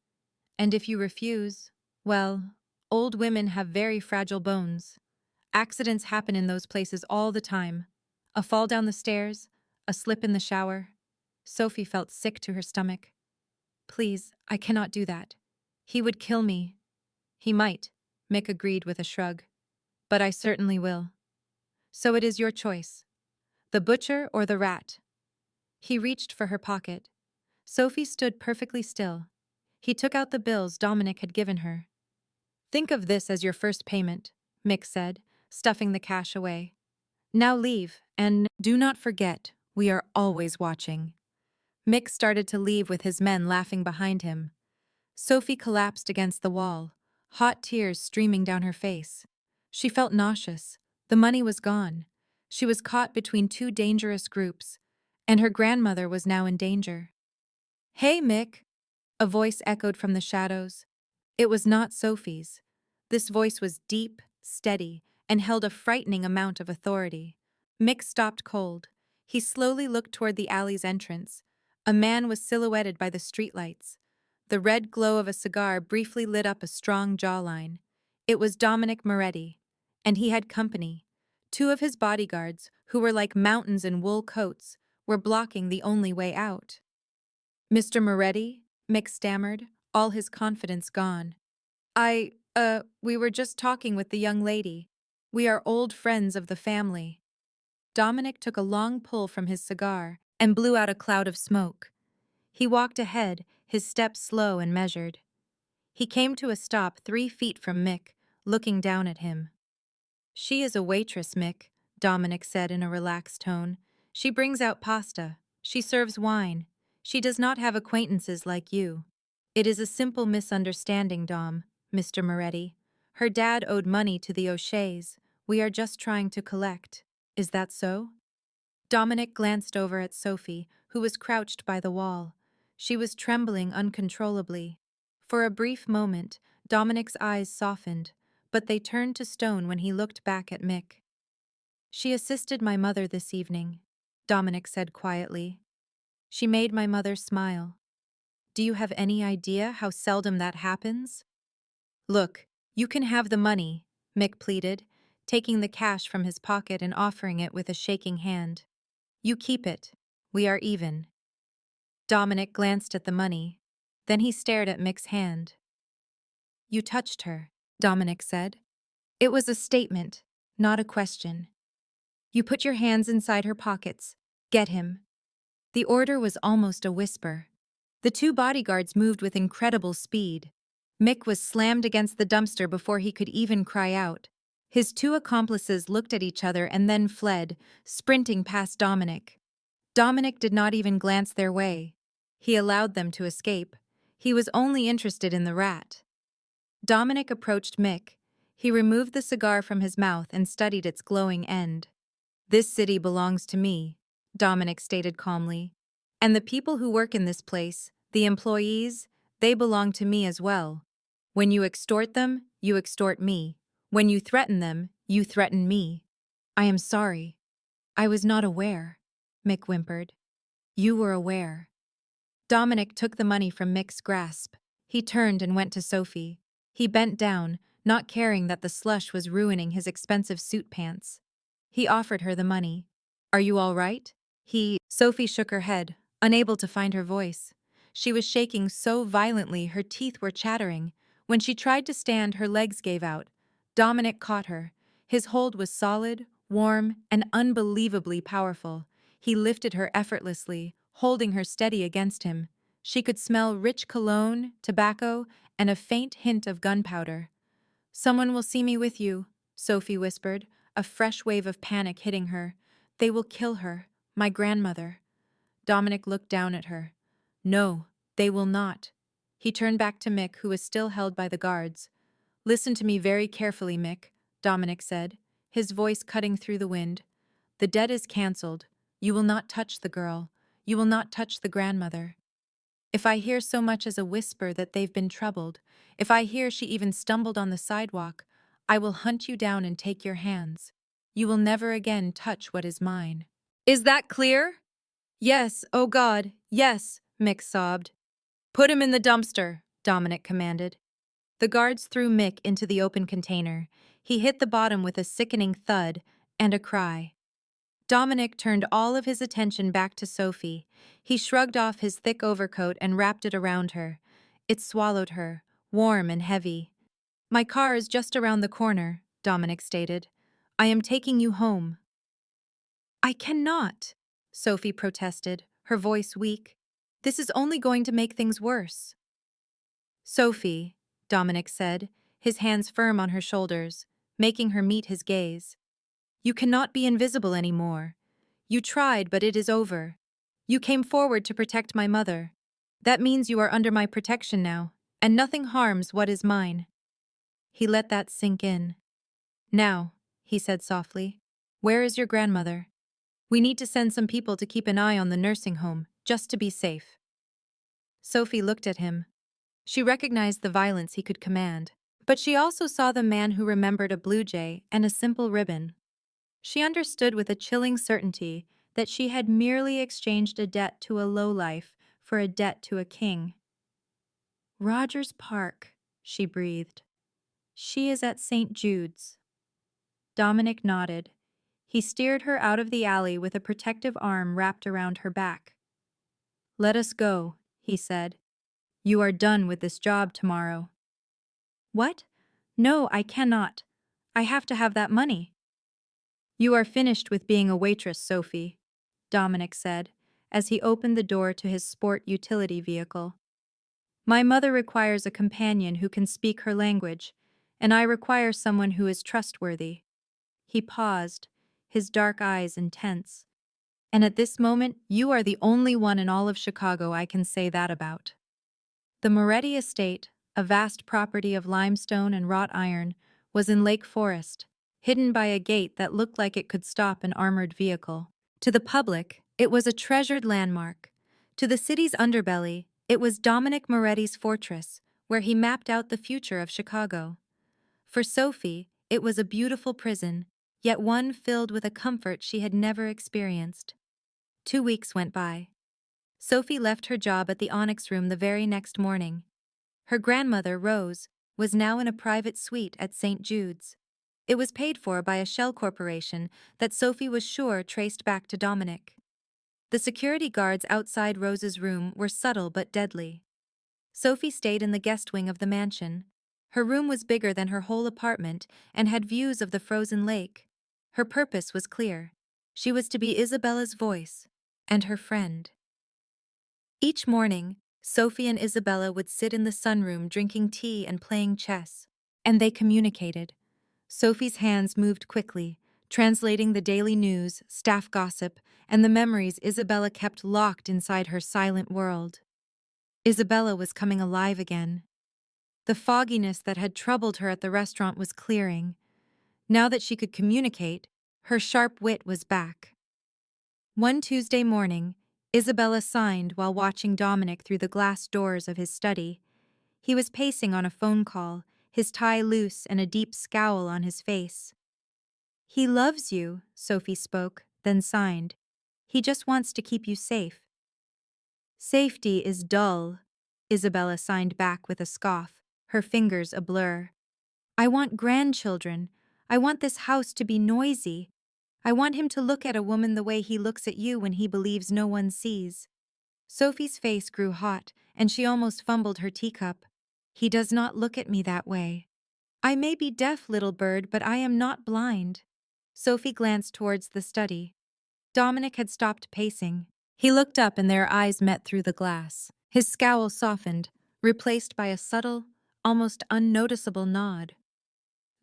"And if you refuse, well, old women have very fragile bones. Accidents happen in those places all the time. A fall down the stairs, a slip in the shower." Sophie felt sick to her stomach. "Please, I cannot do that. He would kill me." "He might," Mick agreed with a shrug. "But I certainly will. So it is your choice. The butcher or the rat?" He reached for her pocket. Sophie stood perfectly still. He took out the bills Dominic had given her. "Think of this as your first payment," Mick said, stuffing the cash away. "Now leave, and do not forget, we are always watching." Mick started to leave with his men laughing behind him. Sophie collapsed against the wall, hot tears streaming down her face. She felt nauseous. The money was gone. She was caught between two dangerous groups, and her grandmother was now in danger. "Hey, Mick!" A voice echoed from the shadows. It was not Sophie's. This voice was deep, steady, and held a frightening amount of authority. Mick stopped cold. He slowly looked toward the alley's entrance. A man was silhouetted by the streetlights. The red glow of a cigar briefly lit up a strong jawline. It was Dominic Moretti, and he had company. Two of his bodyguards, who were like mountains in wool coats, were blocking the only way out. "Mr. Moretti?" Mick stammered, all his confidence gone. We were just talking with the young lady. We are old friends of the family." Dominic took a long pull from his cigar and blew out a cloud of smoke. He walked ahead, his steps slow and measured. He came to a stop 3 feet from Mick, looking down at him. "She is a waitress, Mick," Dominic said in a relaxed tone. "She brings out pasta. She serves wine. She does not have acquaintances like you." "It is a simple misunderstanding, Dom, Mr. Moretti. Her dad owed money to the O'Sheas. We are just trying to collect. Is that so?" Dominic glanced over at Sophie, who was crouched by the wall. She was trembling uncontrollably. For a brief moment, Dominic's eyes softened, but they turned to stone when he looked back at Mick. "She assisted my mother this evening," Dominic said quietly. "She made my mother smile. Do you have any idea how seldom that happens?" "Look, you can have the money," Mick pleaded, taking the cash from his pocket and offering it with a shaking hand. "You keep it. We are even." Dominic glanced at the money. Then he stared at Mick's hand. "You touched her," Dominic said. It was a statement, not a question. "You put your hands inside her pockets. Get him." The order was almost a whisper. The two bodyguards moved with incredible speed. Mick was slammed against the dumpster before he could even cry out. His two accomplices looked at each other and then fled, sprinting past Dominic. Dominic did not even glance their way. He allowed them to escape. He was only interested in the rat. Dominic approached Mick. He removed the cigar from his mouth and studied its glowing end. "This city belongs to me," Dominic stated calmly. "And the people who work in this place, the employees, they belong to me as well. When you extort them, you extort me. When you threaten them, you threaten me." "I am sorry. I was not aware," Mick whimpered. "You were aware." Dominic took the money from Mick's grasp. He turned and went to Sophie. He bent down, not caring that the slush was ruining his expensive suit pants. He offered her the money. "Are you all right?" Sophie shook her head, unable to find her voice. She was shaking so violently her teeth were chattering. When she tried to stand, her legs gave out. Dominic caught her. His hold was solid, warm, and unbelievably powerful. He lifted her effortlessly, holding her steady against him. She could smell rich cologne, tobacco, and a faint hint of gunpowder. "Someone will see me with you," Sophie whispered, a fresh wave of panic hitting her. "They will kill her, my grandmother." Dominic looked down at her. "No, they will not." He turned back to Mick, who was still held by the guards. "Listen to me very carefully, Mick," Dominic said, his voice cutting through the wind. "The debt is cancelled. You will not touch the girl. You will not touch the grandmother. If I hear so much as a whisper that they've been troubled, if I hear she even stumbled on the sidewalk, I will hunt you down and take your hands. You will never again touch what is mine." "Is that clear?" "Yes, oh God, yes," Mick sobbed. "Put him in the dumpster," Dominic commanded. The guards threw Mick into the open container. He hit the bottom with a sickening thud and a cry. Dominic turned all of his attention back to Sophie. He shrugged off his thick overcoat and wrapped it around her. It swallowed her, warm and heavy. "My car is just around the corner," Dominic stated. "I am taking you home." "I cannot," Sophie protested, her voice weak. "This is only going to make things worse." "Sophie," Dominic said, his hands firm on her shoulders, making her meet his gaze. "You cannot be invisible anymore. You tried, but it is over. You came forward to protect my mother. That means you are under my protection now, and nothing harms what is mine." He let that sink in. "Now," he said softly, "where is your grandmother? We need to send some people to keep an eye on the nursing home, just to be safe." Sophie looked at him. She recognized the violence he could command, but she also saw the man who remembered a blue jay and a simple ribbon. She understood with a chilling certainty that she had merely exchanged a debt to a lowlife for a debt to a king. "Rogers Park," she breathed. "She is at St. Jude's." Dominic nodded. He steered her out of the alley with a protective arm wrapped around her back. "Let us go," he said. "You are done with this job tomorrow." "What? No, I cannot. I have to have that money." "You are finished with being a waitress, Sophie," Dominic said, as he opened the door to his sport utility vehicle. "My mother requires a companion who can speak her language, and I require someone who is trustworthy." He paused, his dark eyes intense. "And at this moment, you are the only one in all of Chicago I can say that about." The Moretti estate, a vast property of limestone and wrought iron, was in Lake Forest, hidden by a gate that looked like it could stop an armored vehicle. To the public, it was a treasured landmark. To the city's underbelly, it was Dominic Moretti's fortress, where he mapped out the future of Chicago. For Sophie, it was a beautiful prison, yet one filled with a comfort she had never experienced. 2 weeks went by. Sophie left her job at the Onyx Room the very next morning. Her grandmother, Rose, was now in a private suite at St. Jude's. It was paid for by a shell corporation that Sophie was sure traced back to Dominic. The security guards outside Rose's room were subtle but deadly. Sophie stayed in the guest wing of the mansion. Her room was bigger than her whole apartment and had views of the frozen lake. Her purpose was clear. She was to be Isabella's voice and her friend. Each morning, Sophie and Isabella would sit in the sunroom drinking tea and playing chess, and they communicated. Sophie's hands moved quickly, translating the daily news, staff gossip, and the memories Isabella kept locked inside her silent world. Isabella was coming alive again. The fogginess that had troubled her at the restaurant was clearing. Now that she could communicate, her sharp wit was back. One Tuesday morning, Isabella signed while watching Dominic through the glass doors of his study. He was pacing on a phone call, his tie loose and a deep scowl on his face. "He loves you," Sophie spoke, then signed. "He just wants to keep you safe." "Safety is dull," Isabella signed back with a scoff, her fingers a blur. "I want grandchildren. I want this house to be noisy. I want him to look at a woman the way he looks at you when he believes no one sees." Sophie's face grew hot, and she almost fumbled her teacup. "He does not look at me that way. I may be deaf, little bird, but I am not blind." Sophie glanced towards the study. Dominic had stopped pacing. He looked up and their eyes met through the glass. His scowl softened, replaced by a subtle, almost unnoticeable nod.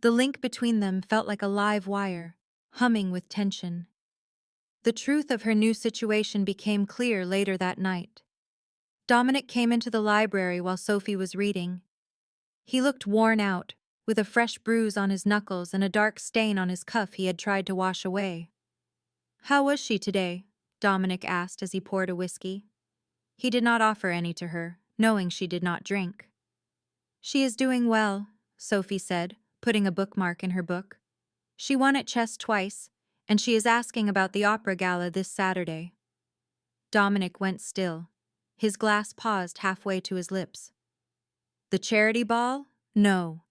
The link between them felt like a live wire, humming with tension. The truth of her new situation became clear later that night. Dominic came into the library while Sophie was reading. He looked worn out, with a fresh bruise on his knuckles and a dark stain on his cuff he had tried to wash away. "How was she today?" Dominic asked as he poured a whiskey. He did not offer any to her, knowing she did not drink. "She is doing well," Sophie said, putting a bookmark in her book. "She won at chess twice, and she is asking about the opera gala this Saturday." Dominic went still. His glass paused halfway to his lips. "The charity ball? No,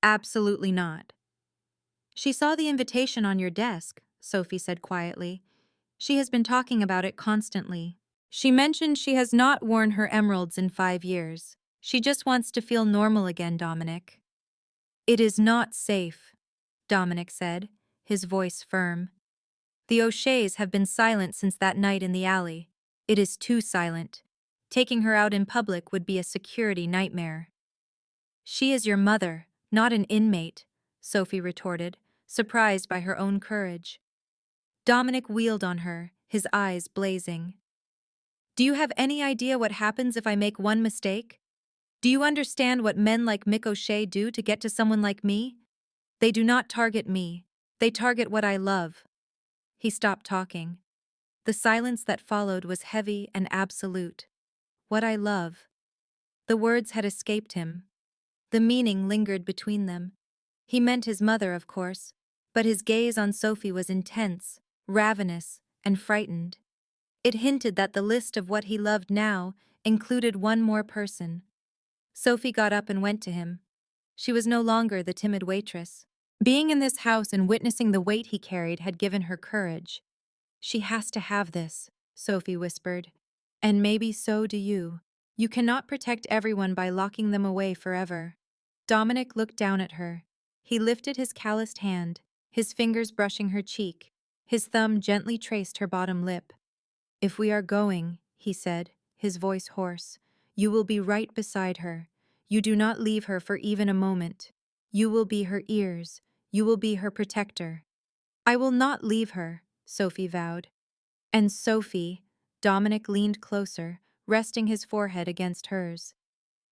absolutely not." "She saw the invitation on your desk," Sophie said quietly. "She has been talking about it constantly. She mentioned she has not worn her emeralds in 5 years. She just wants to feel normal again, Dominic." "It is not safe," Dominic said, his voice firm. "The O'Sheas have been silent since that night in the alley. It is too silent. Taking her out in public would be a security nightmare." "She is your mother, not an inmate," Sophie retorted, surprised by her own courage. Dominic wheeled on her, his eyes blazing. "Do you have any idea what happens if I make one mistake? Do you understand what men like Mick O'Shea do to get to someone like me? They do not target me. They target what I love." He stopped talking. The silence that followed was heavy and absolute. "What I love." The words had escaped him. The meaning lingered between them. He meant his mother, of course, but his gaze on Sophie was intense, ravenous, and frightened. It hinted that the list of what he loved now included one more person. Sophie got up and went to him. She was no longer the timid waitress. Being in this house and witnessing the weight he carried had given her courage. "She has to have this," Sophie whispered. "And maybe so do you. You cannot protect everyone by locking them away forever." Dominic looked down at her. He lifted his calloused hand, his fingers brushing her cheek. His thumb gently traced her bottom lip. "If we are going," he said, his voice hoarse, "you will be right beside her. You do not leave her for even a moment. You will be her ears. You will be her protector." "I will not leave her," Sophie vowed. "And Sophie," Dominic leaned closer, resting his forehead against hers.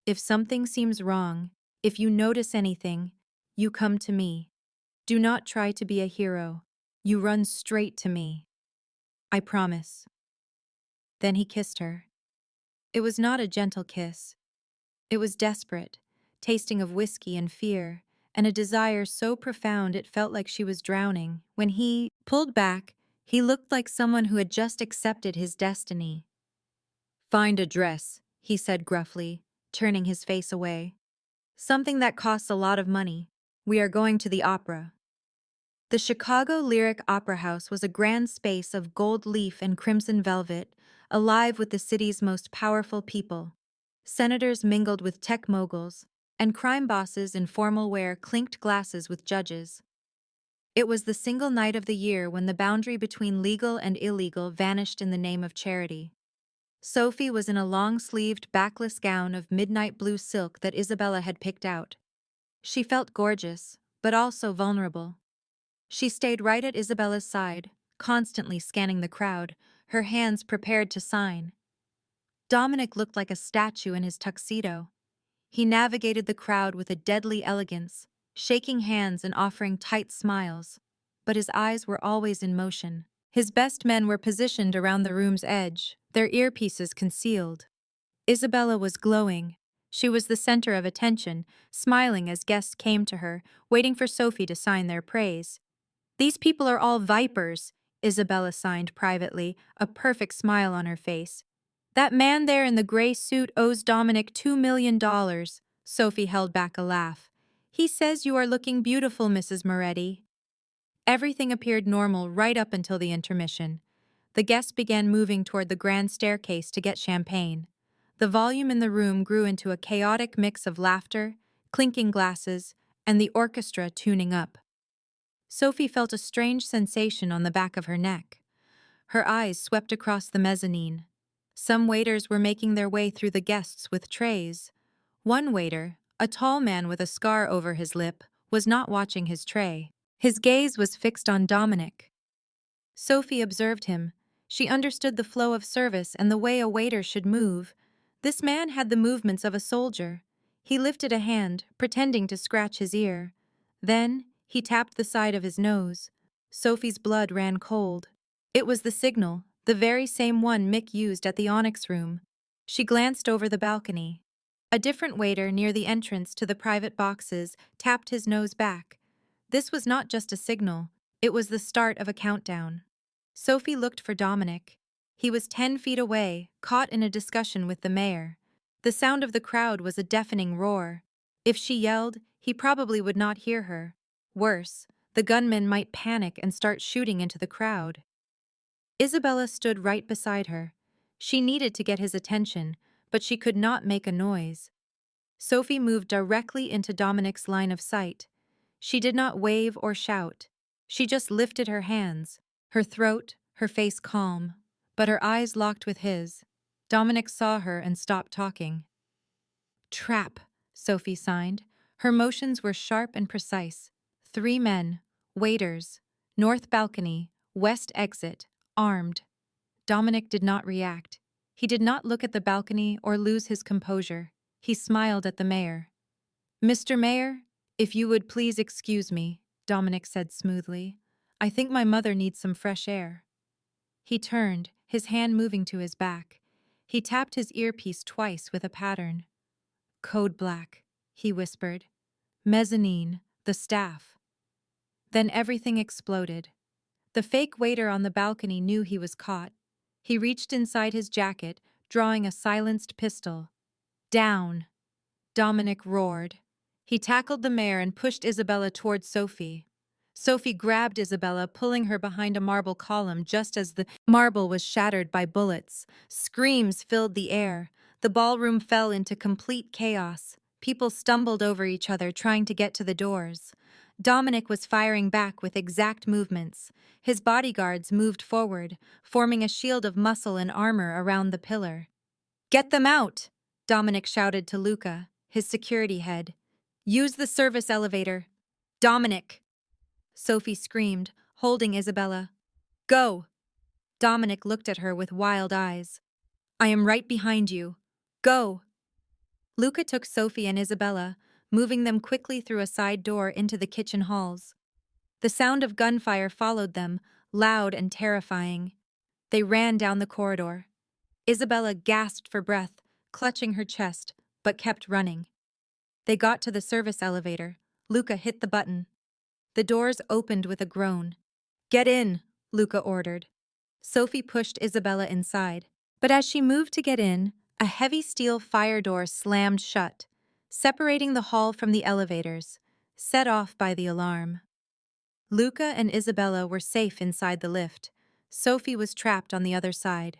"If something seems wrong, if you notice anything, you come to me. Do not try to be a hero. You run straight to me. I promise." Then he kissed her. It was not a gentle kiss. It was desperate, tasting of whiskey and fear, and a desire so profound it felt like she was drowning. When he pulled back, he looked like someone who had just accepted his destiny. "Find a dress," he said gruffly, turning his face away. "Something that costs a lot of money. We are going to the opera." The Chicago Lyric Opera House was a grand space of gold leaf and crimson velvet, alive with the city's most powerful people. Senators mingled with tech moguls, and crime bosses in formal wear clinked glasses with judges. It was the single night of the year when the boundary between legal and illegal vanished in the name of charity. Sophie was in a long-sleeved, backless gown of midnight blue silk that Isabella had picked out. She felt gorgeous, but also vulnerable. She stayed right at Isabella's side, constantly scanning the crowd, her hands prepared to sign. Dominic looked like a statue in his tuxedo. He navigated the crowd with a deadly elegance, shaking hands and offering tight smiles. But his eyes were always in motion. His best men were positioned around the room's edge, their earpieces concealed. Isabella was glowing. She was the center of attention, smiling as guests came to her, waiting for Sophie to sign their praise. "These people are all vipers," Isabella signed privately, a perfect smile on her face. "That man there in the gray suit owes Dominic $2 million. Sophie held back a laugh. "He says you are looking beautiful, Mrs. Moretti." Everything appeared normal right up until the intermission. The guests began moving toward the grand staircase to get champagne. The volume in the room grew into a chaotic mix of laughter, clinking glasses, and the orchestra tuning up. Sophie felt a strange sensation on the back of her neck. Her eyes swept across the mezzanine. Some waiters were making their way through the guests with trays. One waiter, a tall man with a scar over his lip, was not watching his tray. His gaze was fixed on Dominic. Sophie observed him. She understood the flow of service and the way a waiter should move. This man had the movements of a soldier. He lifted a hand, pretending to scratch his ear. Then, he tapped the side of his nose. Sophie's blood ran cold. It was the signal, the very same one Mick used at the Onyx room. She glanced over the balcony. A different waiter near the entrance to the private boxes tapped his nose back. This was not just a signal, it was the start of a countdown. Sophie looked for Dominic. He was 10 feet away, caught in a discussion with the mayor. The sound of the crowd was a deafening roar. If she yelled, he probably would not hear her. Worse, the gunman might panic and start shooting into the crowd. Isabella stood right beside her. She needed to get his attention, but she could not make a noise. Sophie moved directly into Dominic's line of sight. She did not wave or shout. She just lifted her hands, her throat, her face calm, but her eyes locked with his. Dominic saw her and stopped talking. Trap, Sophie signed. Her motions were sharp and precise. 3 men, waiters, north balcony, west exit, armed. Dominic did not react. He did not look at the balcony or lose his composure. He smiled at the mayor. Mr. Mayor, if you would please excuse me, Dominic said smoothly. I think my mother needs some fresh air. He turned, his hand moving to his back. He tapped his earpiece twice with a pattern. Code black, he whispered. Mezzanine, the staff. Then everything exploded. The fake waiter on the balcony knew he was caught. He reached inside his jacket, drawing a silenced pistol. Down! Dominic roared. He tackled the mayor and pushed Isabella toward Sophie. Sophie grabbed Isabella, pulling her behind a marble column just as the marble was shattered by bullets. Screams filled the air. The ballroom fell into complete chaos. People stumbled over each other trying to get to the doors. Dominic was firing back with exact movements. His bodyguards moved forward, forming a shield of muscle and armor around the pillar. Get them out! Dominic shouted to Luca, his security head. Use the service elevator. Dominic! Sophie screamed, holding Isabella. Go! Dominic looked at her with wild eyes. I am right behind you. Go! Luca took Sophie and Isabella, moving them quickly through a side door into the kitchen halls. The sound of gunfire followed them, loud and terrifying. They ran down the corridor. Isabella gasped for breath, clutching her chest, but kept running. They got to the service elevator. Luca hit the button. The doors opened with a groan. Get in, Luca ordered. Sophie pushed Isabella inside, but as she moved to get in, a heavy steel fire door slammed shut, separating the hall from the elevators, set off by the alarm. Luca and Isabella were safe inside the lift. Sophie was trapped on the other side.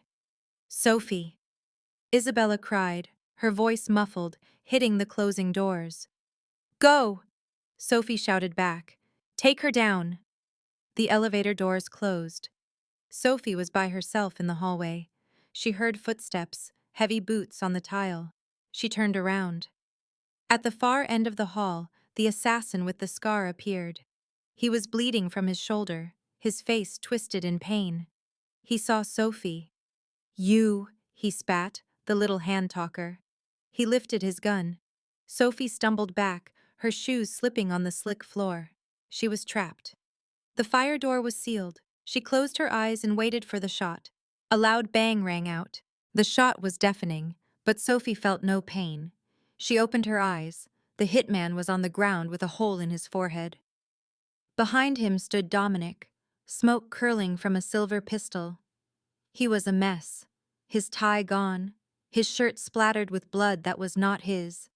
Sophie! Isabella cried, her voice muffled, hitting the closing doors. Go! Sophie shouted back. Take her down. The elevator doors closed. Sophie was by herself in the hallway. She heard footsteps, heavy boots on the tile. She turned around. At the far end of the hall, the assassin with the scar appeared. He was bleeding from his shoulder, his face twisted in pain. He saw Sophie. You, he spat, the little hand-talker. He lifted his gun. Sophie stumbled back, her shoes slipping on the slick floor. She was trapped. The fire door was sealed. She closed her eyes and waited for the shot. A loud bang rang out. The shot was deafening, but Sophie felt no pain. She opened her eyes. The hitman was on the ground with a hole in his forehead. Behind him stood Dominic, smoke curling from a silver pistol. He was a mess, his tie gone, his shirt splattered with blood that was not his.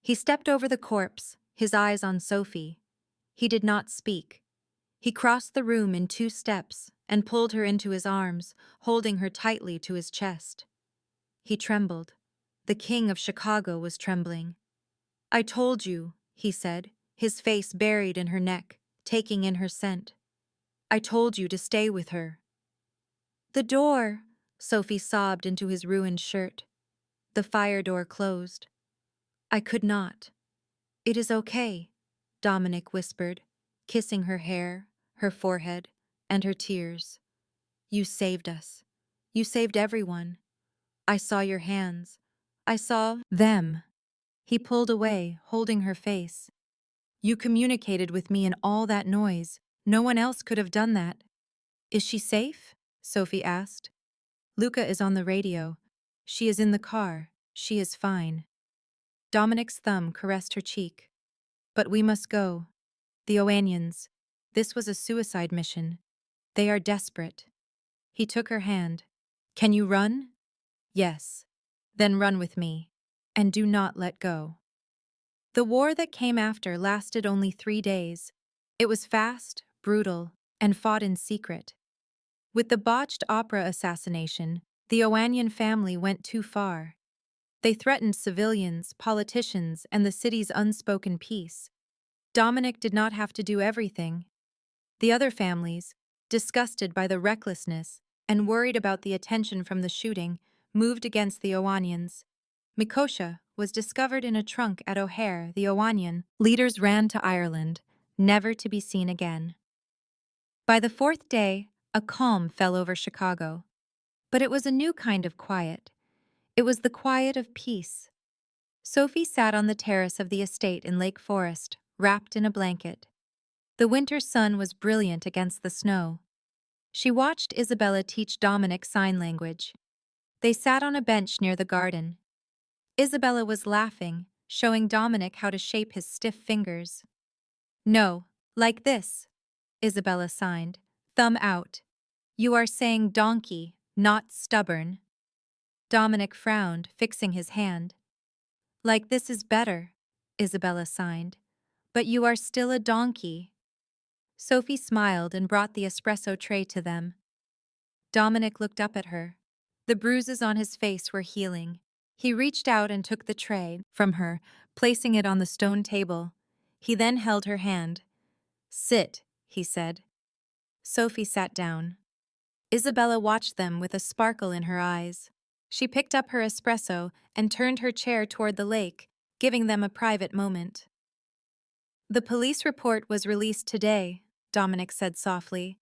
He stepped over the corpse, his eyes on Sophie. He did not speak. He crossed the room in 2 steps and pulled her into his arms, holding her tightly to his chest. He trembled. The king of Chicago was trembling. I told you, he said, his face buried in her neck, taking in her scent. I told you to stay with her. The door, Sophie sobbed into his ruined shirt. The fire door closed. I could not. It is okay, Dominic whispered, kissing her hair, her forehead, and her tears. You saved us. You saved everyone. I saw your hands. I saw them. He pulled away, holding her face. You communicated with me in all that noise. No one else could have done that. Is she safe? Sophie asked. Luca is on the radio. She is in the car. She is fine. Dominic's thumb caressed her cheek. But we must go. The Oanians. This was a suicide mission. They are desperate. He took her hand. Can you run? Yes. Then run with me. And do not let go. The war that came after lasted only 3 days. It was fast, brutal, and fought in secret. With the botched opera assassination, the Oanian family went too far. They threatened civilians, politicians, and the city's unspoken peace. Dominic did not have to do everything. The other families, disgusted by the recklessness and worried about the attention from the shooting, moved against the Oanians. Mikosha was discovered in a trunk at O'Hare, the Oanian. Leaders ran to Ireland, never to be seen again. By the 4th day, a calm fell over Chicago. But it was a new kind of quiet. It was the quiet of peace. Sophie sat on the terrace of the estate in Lake Forest, wrapped in a blanket. The winter sun was brilliant against the snow. She watched Isabella teach Dominic sign language. They sat on a bench near the garden. Isabella was laughing, showing Dominic how to shape his stiff fingers. No, like this, Isabella signed, thumb out. You are saying donkey, not stubborn. Dominic frowned, fixing his hand. Like this is better, Isabella signed. But you are still a donkey. Sophie smiled and brought the espresso tray to them. Dominic looked up at her. The bruises on his face were healing. He reached out and took the tray from her, placing it on the stone table. He then held her hand. Sit, he said. Sophie sat down. Isabella watched them with a sparkle in her eyes. She picked up her espresso and turned her chair toward the lake, giving them a private moment. The police report was released today, Dominic said softly.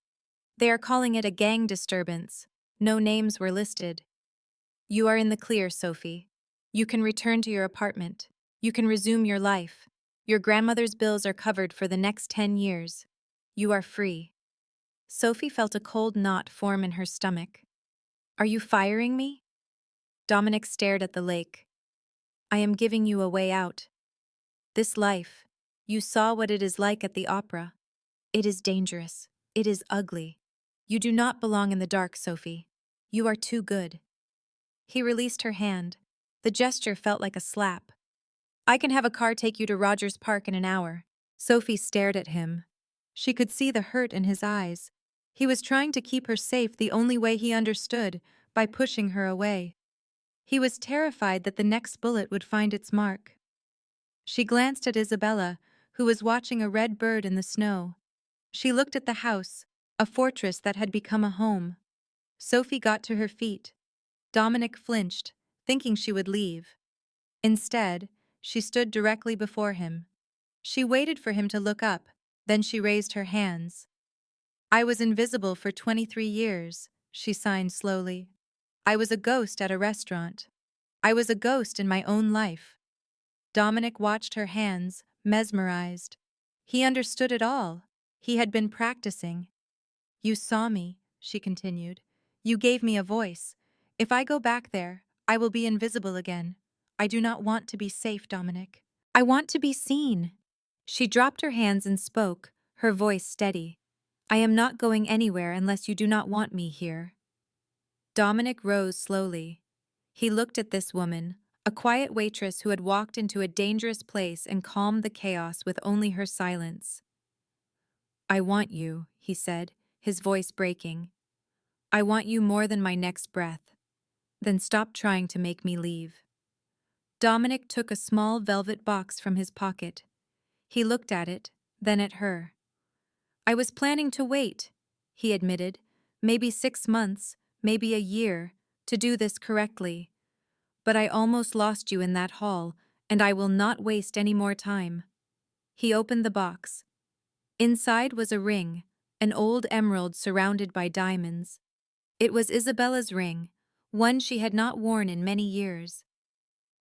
They are calling it a gang disturbance. No names were listed. You are in the clear, Sophie. You can return to your apartment. You can resume your life. Your grandmother's bills are covered for the next 10 years. You are free. Sophie felt a cold knot form in her stomach. Are you firing me? Dominic stared at the lake. I am giving you a way out. This life, you saw what it is like at the opera. It is dangerous. It is ugly. You do not belong in the dark, Sophie. You are too good. He released her hand. The gesture felt like a slap. I can have a car take you to Rogers Park in an hour. Sophie stared at him. She could see the hurt in his eyes. He was trying to keep her safe the only way he understood, by pushing her away. He was terrified that the next bullet would find its mark. She glanced at Isabella, who was watching a red bird in the snow. She looked at the house, a fortress that had become a home. Sophie got to her feet. Dominic flinched, thinking she would leave. Instead, she stood directly before him. She waited for him to look up, then she raised her hands. I was invisible for 23 years, she signed slowly. I was a ghost at a restaurant. I was a ghost in my own life. Dominic watched her hands, mesmerized. He understood it all. He had been practicing. You saw me, she continued. You gave me a voice. If I go back there, I will be invisible again. I do not want to be safe, Dominic. I want to be seen. She dropped her hands and spoke, her voice steady. I am not going anywhere unless you do not want me here. Dominic rose slowly. He looked at this woman, a quiet waitress who had walked into a dangerous place and calmed the chaos with only her silence. I want you, he said, his voice breaking. I want you more than my next breath. Then stop trying to make me leave. Dominic took a small velvet box from his pocket. He looked at it, then at her. I was planning to wait, he admitted. Maybe 6 months, maybe a year, to do this correctly. But I almost lost you in that hall, and I will not waste any more time. He opened the box. Inside was a ring, an old emerald surrounded by diamonds. It was Isabella's ring, one she had not worn in many years.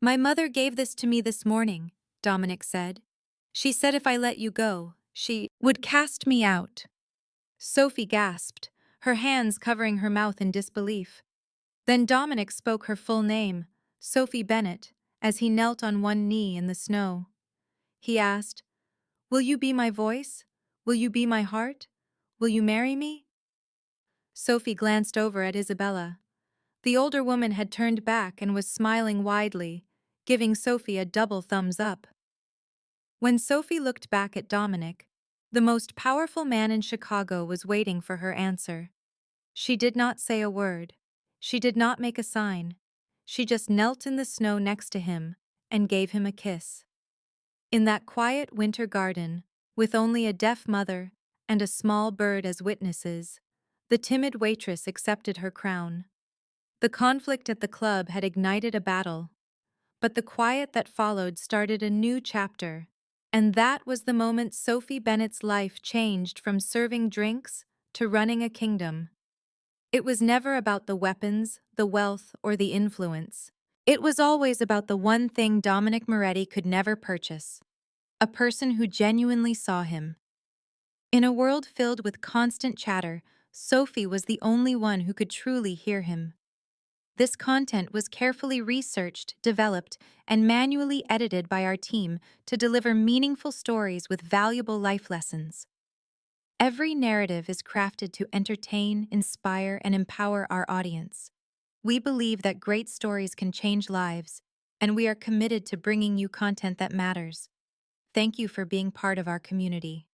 My mother gave this to me this morning, Dominic said. She said if I let you go, she would cast me out. Sophie gasped, her hands covering her mouth in disbelief. Then Dominic spoke her full name, Sophie Bennett, as he knelt on one knee in the snow. He asked, "Will you be my voice? Will you be my heart? Will you marry me?" Sophie glanced over at Isabella. The older woman had turned back and was smiling widely, giving Sophie a double thumbs up. When Sophie looked back at Dominic, the most powerful man in Chicago was waiting for her answer. She did not say a word. She did not make a sign. She just knelt in the snow next to him and gave him a kiss. In that quiet winter garden, with only a deaf mother and a small bird as witnesses, the timid waitress accepted her crown. The conflict at the club had ignited a battle, but the quiet that followed started a new chapter, and that was the moment Sophie Bennett's life changed from serving drinks to running a kingdom. It was never about the weapons, the wealth, or the influence. It was always about the one thing Dominic Moretti could never purchase: a person who genuinely saw him. In a world filled with constant chatter, Sophie was the only one who could truly hear him. This content was carefully researched, developed, and manually edited by our team to deliver meaningful stories with valuable life lessons. Every narrative is crafted to entertain, inspire, and empower our audience. We believe that great stories can change lives, and we are committed to bringing you content that matters. Thank you for being part of our community.